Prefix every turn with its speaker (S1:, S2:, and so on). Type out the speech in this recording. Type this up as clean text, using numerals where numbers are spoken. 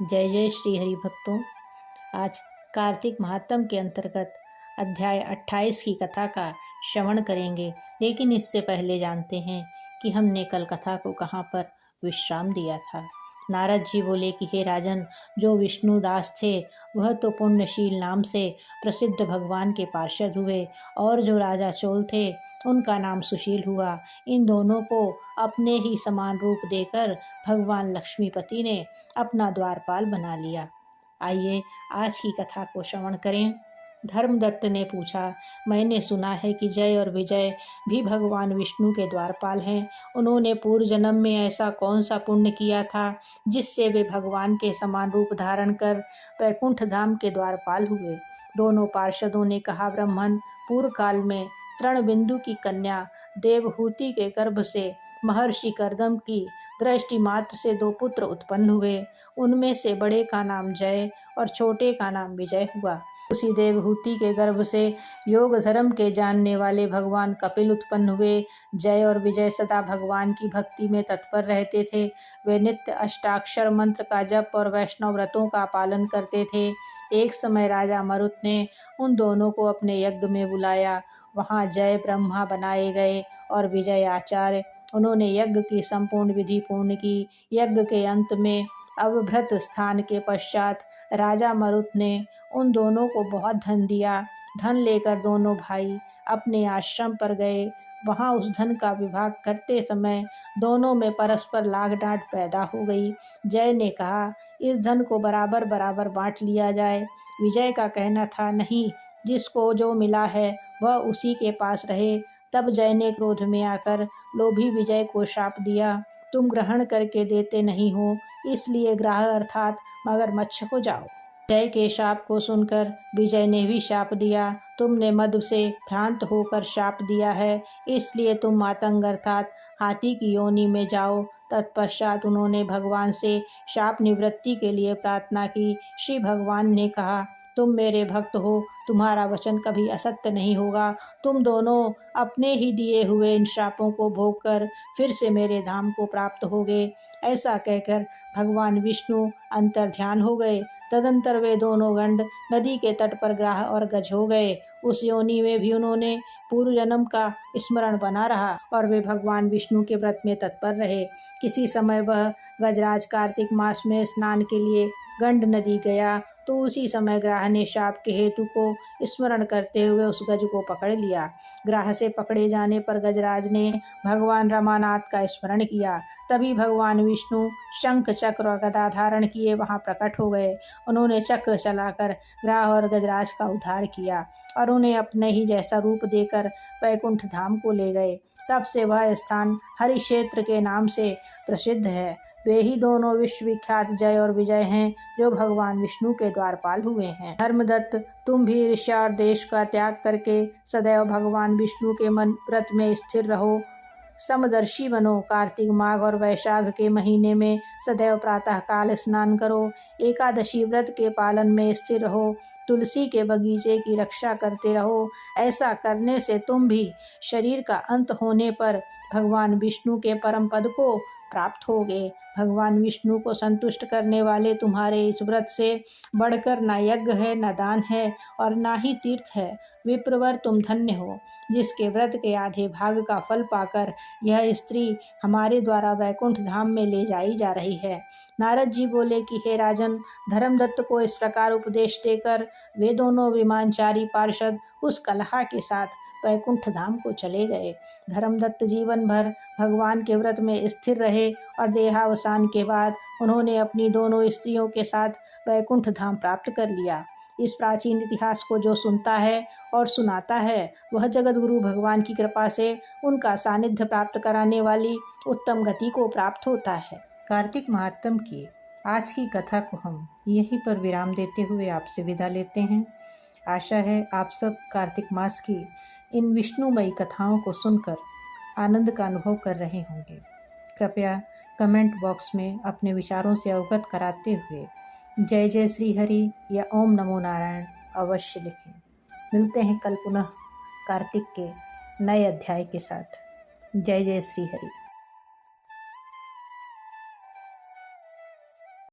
S1: जय जय श्री हरि भक्तों। आज कार्तिक महात्म के अंतर्गत अध्याय 28 की कथा का श्रवण करेंगे, लेकिन इससे पहले जानते हैं कि हमने कल कथा को कहाँ पर विश्राम दिया था। नारद जी बोले कि हे राजन, जो विष्णुदास थे वह तो पुण्यशील नाम से प्रसिद्ध भगवान के पार्षद हुए, और जो राजा चोल थे उनका नाम सुशील हुआ। इन दोनों को अपने ही समान रूप देकर भगवान लक्ष्मीपति ने अपना द्वारपाल बना लिया। आइए आज की कथा को श्रवण करें। धर्मदत्त ने पूछा, मैंने सुना है कि जय और विजय भी भगवान विष्णु के द्वारपाल हैं। उन्होंने पूर्व जन्म में ऐसा कौन सा पुण्य किया था जिससे वे भगवान के समान रूप धारण कर वैकुंठ धाम के द्वारपाल हुए। दोनों पार्षदों ने कहा, ब्राह्मण, पूर्व काल में तृणबिंदु की कन्या देवहूति के गर्भ से महर्षि कर्दम की दृष्टि मात्र से 2 पुत्र उत्पन्न हुए। उनमें से बड़े का नाम जय और छोटे का नाम विजय हुआ। उसी देवहूति के गर्भ से योग धर्म के जानने वाले भगवान कपिल उत्पन्न हुए। जय और विजय सदा भगवान की भक्ति में तत्पर रहते थे। वे नित्य अष्टाक्षर मंत्र का जप और वैष्णव व्रतों का पालन करते थे। एक समय राजा मरुत ने उन दोनों को अपने यज्ञ में बुलाया। वहाँ जय ब्रह्मा बनाए गए और विजय आचार्य। उन्होंने यज्ञ की संपूर्ण विधि पूर्ण की। यज्ञ के अंत में अवभृत स्थान के पश्चात राजा मरुत ने उन दोनों को बहुत धन दिया। धन लेकर दोनों भाई अपने आश्रम पर गए। वहाँ उस धन का विभाग करते समय दोनों में परस्पर लाग डांट पैदा हो गई। जय ने कहा, इस धन को बराबर बराबर बांट लिया जाए। विजय का कहना था, नहीं, जिसको जो मिला है वह उसी के पास रहे। तब जय ने क्रोध में आकर लोभी विजय को शाप दिया, तुम ग्रहण करके देते नहीं हो, इसलिए ग्राह अर्थात मगरमच्छ हो जाओ। जय के शाप को सुनकर विजय ने भी शाप दिया, तुमने मद से भ्रांत होकर शाप दिया है, इसलिए तुम मातंग अर्थात हाथी की योनि में जाओ। तत्पश्चात उन्होंने भगवान से शाप निवृत्ति के लिए प्रार्थना की। श्री भगवान ने कहा, तुम मेरे भक्त हो, तुम्हारा वचन कभी असत्य नहीं होगा। तुम दोनों अपने ही दिए हुए इन शापों को भोग कर फिर से मेरे धाम को प्राप्त होगे। ऐसा कहकर भगवान विष्णु अंतर्ध्यान हो गए। तदंतर वे दोनों गंड नदी के तट पर ग्राह और गज हो गए। उस योनि में भी उन्होंने पूर्व जन्म का स्मरण बना रहा और वे भगवान विष्णु के व्रत में तत्पर रहे। किसी समय वह गजराज कार्तिक मास में स्नान के लिए गंड नदी गया, तो उसी समय ग्राह ने शाप के हेतु को स्मरण करते हुए उस गज को पकड़ लिया। ग्राह से पकड़े जाने पर गजराज ने भगवान रमानाथ का स्मरण किया। तभी भगवान विष्णु शंख चक्र और गदा धारण किए वहां प्रकट हो गए। उन्होंने चक्र चलाकर ग्राह और गजराज का उद्धार किया और उन्हें अपने ही जैसा रूप देकर वैकुंठ धाम को ले गए। तब से वह स्थान हरि क्षेत्र के नाम से प्रसिद्ध है। वे ही दोनों विश्वविख्यात जय और विजय हैं, जो भगवान विष्णु के द्वारपाल हुए हैं। धर्मदत्त, तुम भी ईर्ष्या और देश का त्याग करके सदैव भगवान विष्णु के मन व्रत में स्थिर रहो। समदर्शी बनो। कार्तिक माघ और वैशाख के महीने में सदैव प्रातः काल स्नान करो। एकादशी व्रत के पालन में स्थिर रहो। तुलसी के बगीचे की रक्षा करते रहो। ऐसा करने से तुम भी शरीर का अंत होने पर भगवान विष्णु के परम पद को प्राप्त होगे। भगवान विष्णु को संतुष्ट करने वाले तुम्हारे इस व्रत से बढ़कर न यज्ञ है, न दान है और न ही तीर्थ है। विप्रवर, तुम धन्य हो, जिसके व्रत के आधे भाग का फल पाकर यह स्त्री हमारे द्वारा वैकुंठ धाम में ले जाई जा रही है। नारद जी बोले कि हे राजन, धर्मदत्त को इस प्रकार उपदेश देकर वे दोनों विमानचारी पार्षद उस कलहा के साथ वैकुंठ धाम को चले गए। धर्मदत्त जीवन भर भगवान के व्रत में स्थिर रहे और देहावसान के बाद उन्होंने अपनी दोनों स्त्रियों के साथ वैकुंठ धाम प्राप्त कर लिया। इस प्राचीन इतिहास को जो सुनता है और सुनाता है, वह जगत गुरु भगवान की कृपा से उनका सानिध्य प्राप्त कराने वाली उत्तम गति को प्राप्त होता है। कार्तिक महात्म की आज की कथा को हम यहीं पर विराम देते हुए आपसे विदा लेते हैं। आशा है आप सब कार्तिक मास की इन विष्णुमयी कथाओं को सुनकर आनंद का अनुभव कर रहे होंगे। कृपया कमेंट बॉक्स में अपने विचारों से अवगत कराते हुए जय जय श्री हरि या ओम नमो नारायण अवश्य लिखें। मिलते हैं कल पुनः कार्तिक के नए अध्याय के साथ। जय जय श्री हरि।